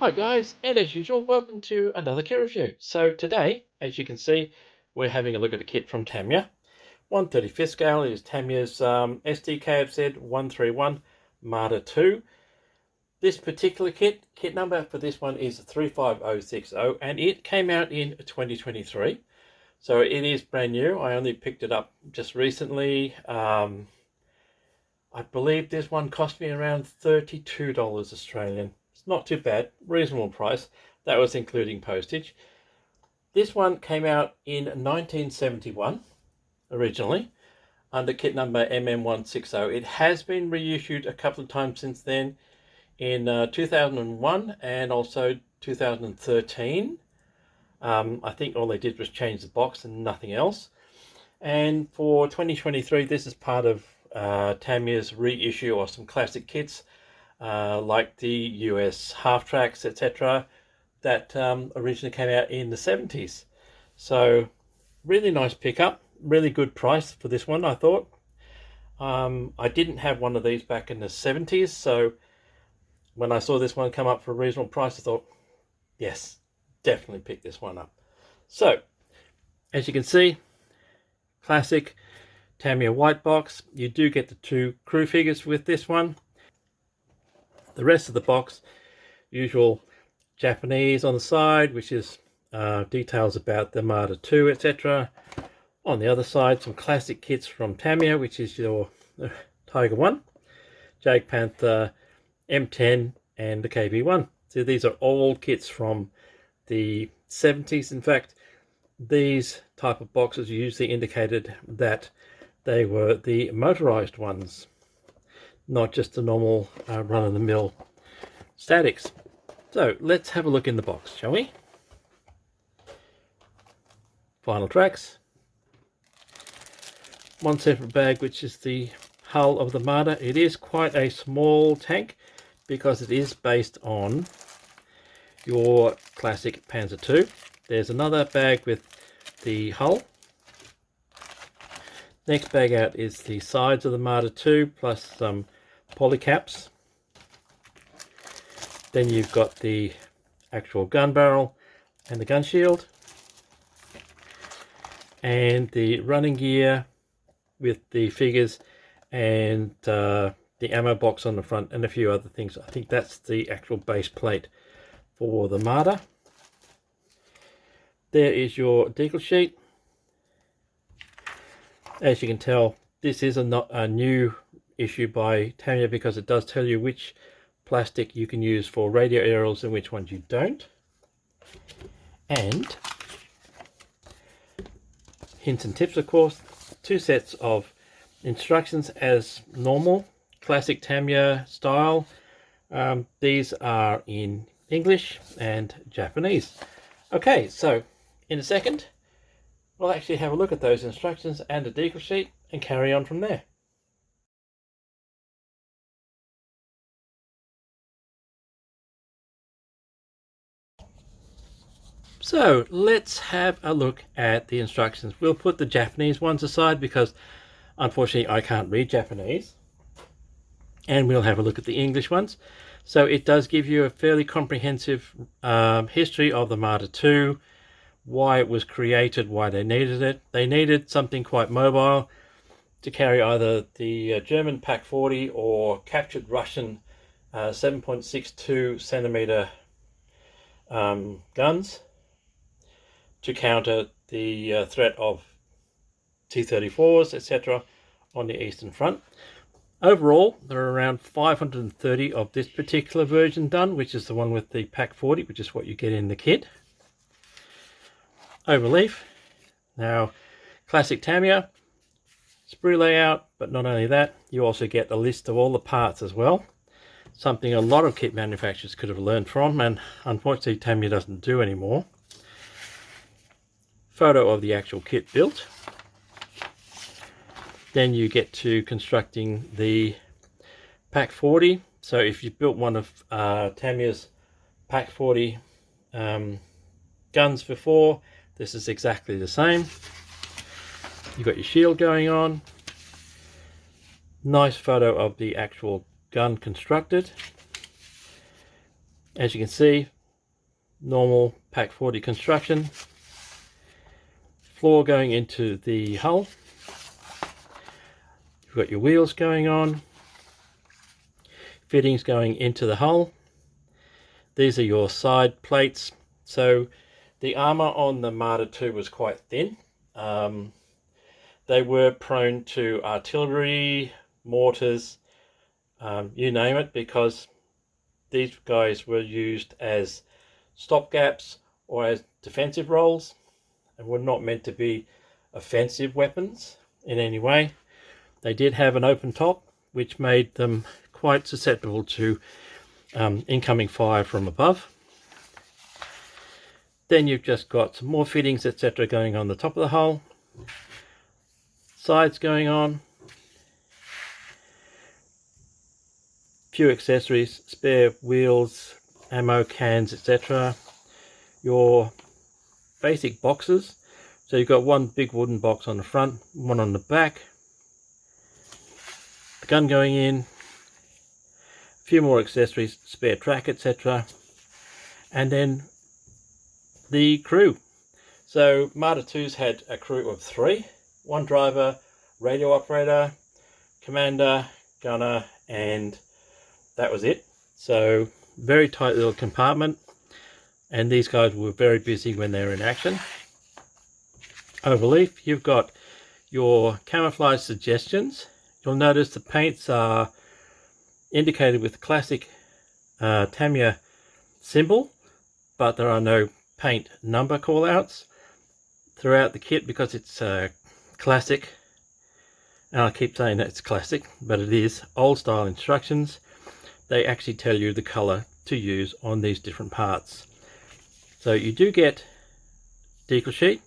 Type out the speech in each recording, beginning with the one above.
Hi guys, and as usual, welcome to another kit review. So today, as you can see, we're having a look at a kit from Tamiya. 1/35th scale is Tamiya's Sd.Kfz 131 Marder II. This particular kit number for this one is 35060, and it came out in 2023. So it is brand new. I only picked it up just recently. I believe this one cost me around $32 Australian. It's not too bad, reasonable price. That was including postage. This one came out in 1971 originally under kit number MM160. It has been reissued a couple of times since then in 2001 and also 2013. I think all they did was change the box and nothing else. And for 2023, this is part of Tamiya's reissue of some classic kits like the US half tracks, etc., that originally came out in the 70s. So really nice pickup, really good price for this one, I thought. I didn't have one of these back in the 70s, so when I saw this one come up for a reasonable price, I thought, yes, definitely pick this one up. So as you can see, classic Tamiya white box. You do get the two crew figures with this one. The rest of the box, usual Japanese on the side, which is details about the Marder II, etc. On the other side, some classic kits from Tamiya, which is your Tiger 1, Jag Panther, M10, and the KB1. So these are all kits from the 70s. In fact, these type of boxes usually indicated that they were the motorized ones, not just the normal run-of-the-mill statics. So let's have a look in the box, shall we? Final tracks. One separate bag, which is the hull of the Marder. It is quite a small tank because it is based on your classic Panzer II. There's another bag with the hull. Next bag out is the sides of the Marder II plus some polycaps. Then you've got the actual gun barrel and the gun shield, and the running gear with the figures and the ammo box on the front and a few other things. I think that's the actual base plate for the Marder. There is your decal sheet. As you can tell, this is a new issue by Tamiya because it does tell you which plastic you can use for radio aerials and which ones you don't. And hints and tips, of course, two sets of instructions as normal, classic Tamiya style. These are in English and Japanese. Okay, so in a second, we'll actually have a look at those instructions and the decal sheet and carry on from there. So let's have a look at the instructions. We'll put the Japanese ones aside because unfortunately I can't read Japanese. And we'll have a look at the English ones. So it does give you a fairly comprehensive history of the Marder II, why it was created, why they needed it. They needed something quite mobile to carry either the German Pak 40 or captured Russian 7.62 centimeter guns to counter the threat of T-34s, etc. on the Eastern Front. Overall, there are around 530 of this particular version done, which is the one with the Pak 40, which is what you get in the kit. Overleaf. Now, classic Tamiya, sprue layout, but not only that, you also get a list of all the parts as well. Something a lot of kit manufacturers could have learned from, and unfortunately Tamiya doesn't do anymore. Photo of the actual kit built. Then you get to constructing the Pak 40. So if you built one of Tamiya's Pak 40 guns before, this is exactly the same. You've got your shield going on. Nice photo of the actual gun constructed. As you can see, normal Pack 40 construction. Floor going into the hull. You've got your wheels going on. Fittings going into the hull. These are your side plates. So the armour on the Marder II was quite thin. They were prone to artillery, mortars, you name it, because these guys were used as stopgaps or as defensive roles and were not meant to be offensive weapons in any way. They did have an open top, which made them quite susceptible to incoming fire from above. Then you've just got some more fittings, etc. going on the top of the hull. Sides going on. Few accessories, spare wheels, ammo cans, etc. Your basic boxes. So you've got one big wooden box on the front, one on the back. The gun going in. A few more accessories, spare track, etc. And then the crew. So Marder II's had a crew of 3. One driver, radio operator, commander, gunner, and that was it. So very tight little compartment, and these guys were very busy when they were in action. Overleaf, you've got your camouflage suggestions. You'll notice the paints are indicated with the classic Tamiya symbol, but there are no paint number callouts throughout the kit because it's classic. And I keep saying that it's classic, but it is old style instructions. They actually tell you the color to use on these different parts. So you do get decal sheet.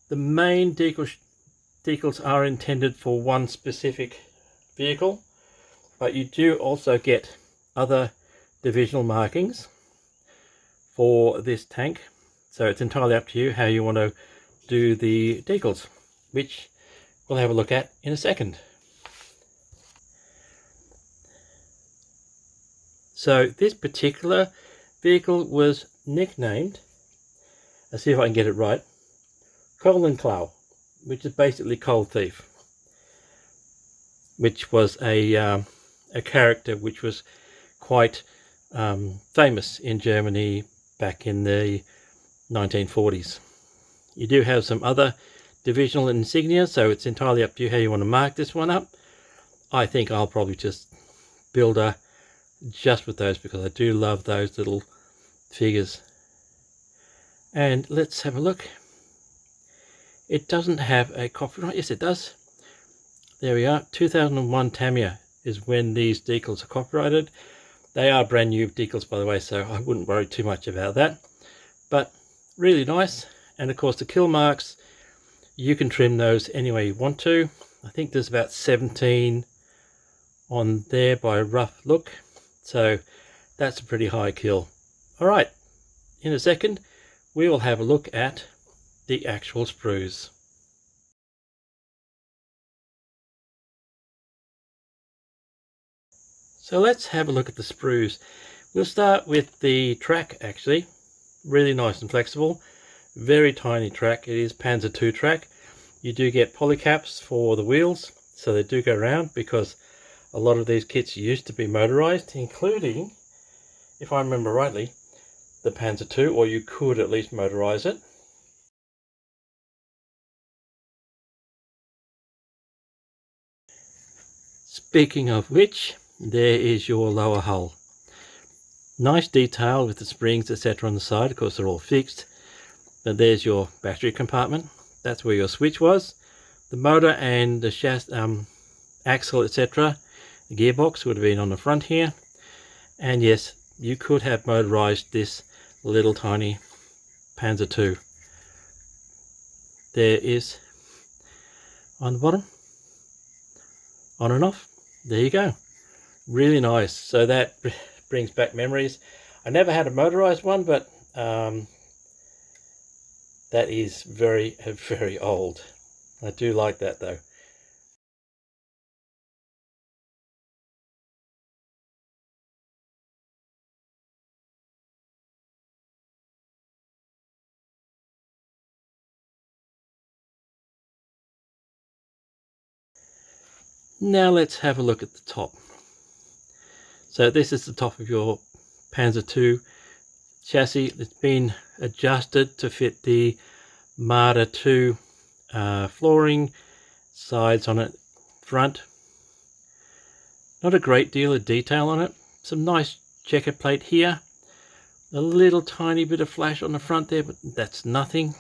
The main decals are intended for one specific vehicle, but you do also get other divisional markings for this tank. So it's entirely up to you how you want to do the decals, which we'll have a look at in a second. So this particular vehicle was nicknamed, let's see if I can get it right, Kohlenklau, which is basically coal thief, which was a character which was quite famous in Germany back in the 1940s. You do have some other divisional insignia, so it's entirely up to you how you want to mark this one up. I think I'll probably just build a just with those because I do love those little figures. And let's have a look. It doesn't have a copyright. Yes, it does. There we are. 2001 Tamiya is when these decals are copyrighted. They are brand new decals, by the way, so I wouldn't worry too much about that. But really nice. And of course the kill marks, you can trim those any way you want to. I think there's about 17 on there by a rough look. So that's a pretty high kill. All right, in a second, we will have a look at the actual sprues. So let's have a look at the sprues. We'll start with the track actually. Really nice and flexible. Very tiny track. It is Panzer II track. You do get polycaps for the wheels, so they do go around because a lot of these kits used to be motorized, including, if I remember rightly, the Panzer II, or you could at least motorize it. Speaking of which, there is your lower hull. Nice detail with the springs, etc. on the side. Of course, they're all fixed. But there's your battery compartment. That's where your switch was. The motor and the chassis, axle, etc. The gearbox would have been on the front here. And yes, you could have motorized this little tiny Panzer II. There is on the bottom, on and off. There you go. Really nice. So that brings back memories. I never had a motorized one, but that is very, very old. I do like that though. Now let's have a look at the top. So this is the top of your Panzer II chassis. It's been adjusted to fit the Marder II flooring, sides on it, front. Not a great deal of detail on it. Some nice checker plate here. A little tiny bit of flash on the front there, but that's nothing.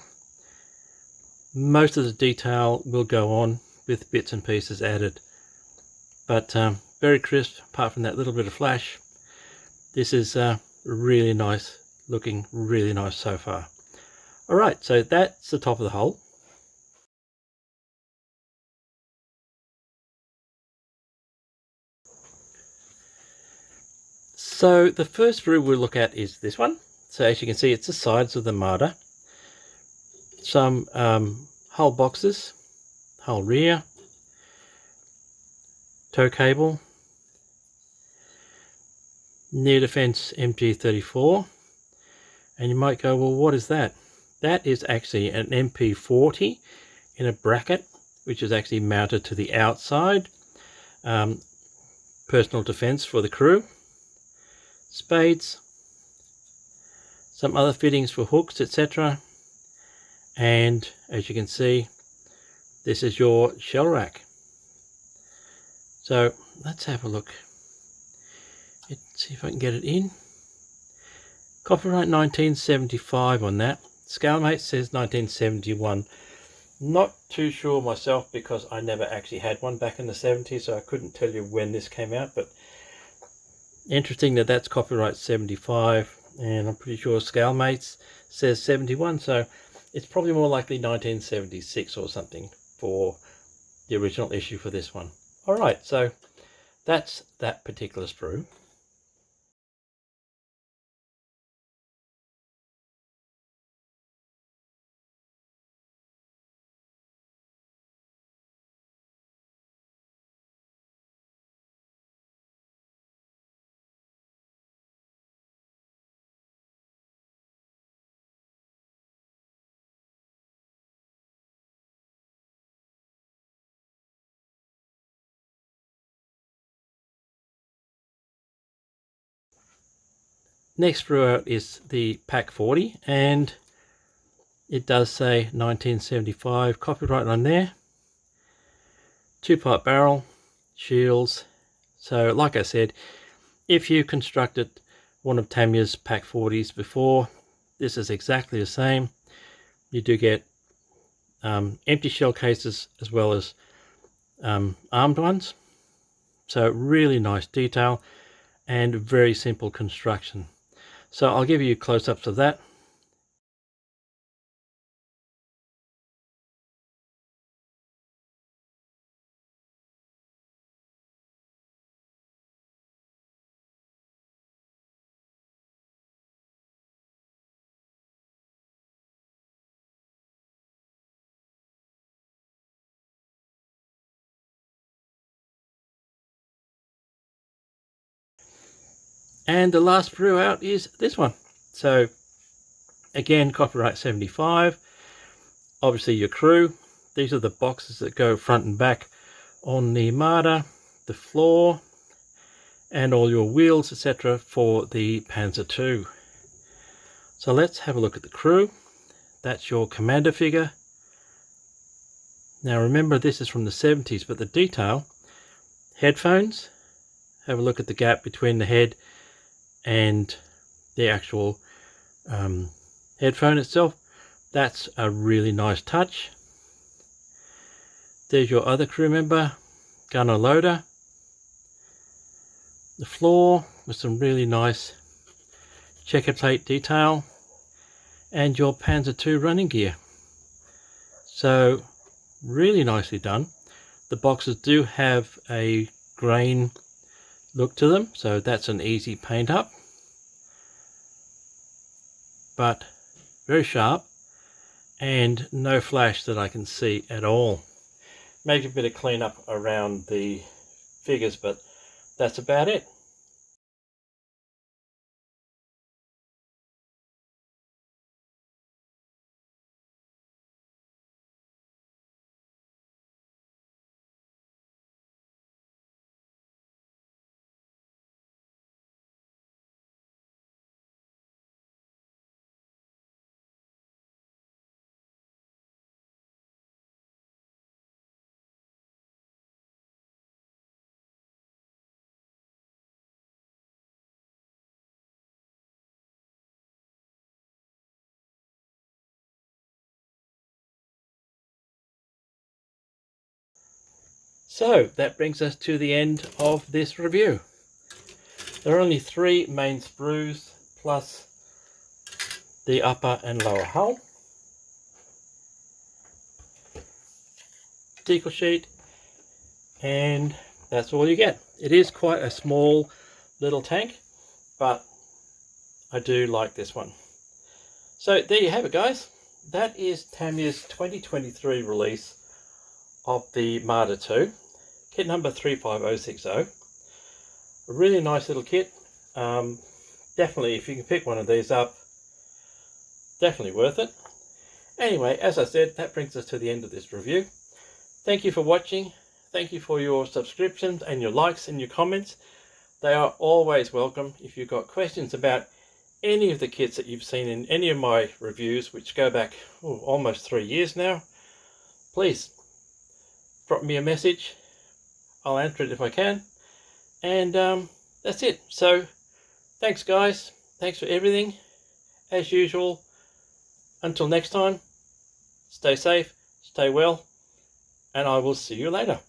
Most of the detail will go on with bits and pieces added. But very crisp, apart from that little bit of flash. This is really nice looking, really nice so far. Alright, so that's the top of the hull. So the first sprue we'll look at is this one. So as you can see, it's the sides of the Marder. Some hull boxes, hull rear, tow cable, near defense MG34. And you might go, well, what is that? That is actually an MP40 in a bracket, which is actually mounted to the outside. Personal defense for the crew. Spades, some other fittings for hooks, etc. And as you can see, this is your shell rack. So let's have a look. Let's see if I can get it in. Copyright 1975 on that. Scalemates says 1971. Not too sure myself because I never actually had one back in the 70s, so I couldn't tell you when this came out, but interesting that that's copyright 75, and I'm pretty sure Scalemates says 71, so it's probably more likely 1976 or something for the original issue for this one. Alright, so that's that particular sprue. Next sprue out is the Pack 40, and it does say 1975 copyright on there. 2-part barrel, shields. So like I said, if you constructed one of Tamiya's Pack 40s before, this is exactly the same. You do get empty shell cases as well as armed ones. So really nice detail and very simple construction. So I'll give you close-ups of that. And the last sprue out is this one. So again, copyright 75. Obviously your crew. These are the boxes that go front and back on the Marder, the floor, and all your wheels, etc. for the Panzer II. So let's have a look at the crew. That's your commander figure. Now remember, this is from the 70s, but the detail, headphones, have a look at the gap between the head and the actual headphone itself. That's a really nice touch. There's your other crew member, gunner loader. The floor with some really nice checker plate detail, and your Panzer II running gear. So really nicely done. The boxes do have a grain look to them, so that's an easy paint up, but very sharp and no flash that I can see at all. Maybe a bit of cleanup around the figures, but that's about it. So that brings us to the end of this review. There are only 3 main sprues plus the upper and lower hull, decal sheet, and that's all you get. It is quite a small little tank, but I do like this one. So there you have it, guys. That is Tamiya's 2023 release of the Marder II, kit number 35060. A really nice little kit. Definitely, if you can pick one of these up, definitely worth it. Anyway, as I said, that brings us to the end of this review. Thank you for watching. Thank you for your subscriptions and your likes and your comments. They are always welcome. If you've got questions about any of the kits that you've seen in any of my reviews, which go back almost 3 years now, please drop me a message. I'll answer it if I can. And that's it. So thanks, guys. Thanks for everything. As usual, until next time, stay safe, stay well, and I will see you later.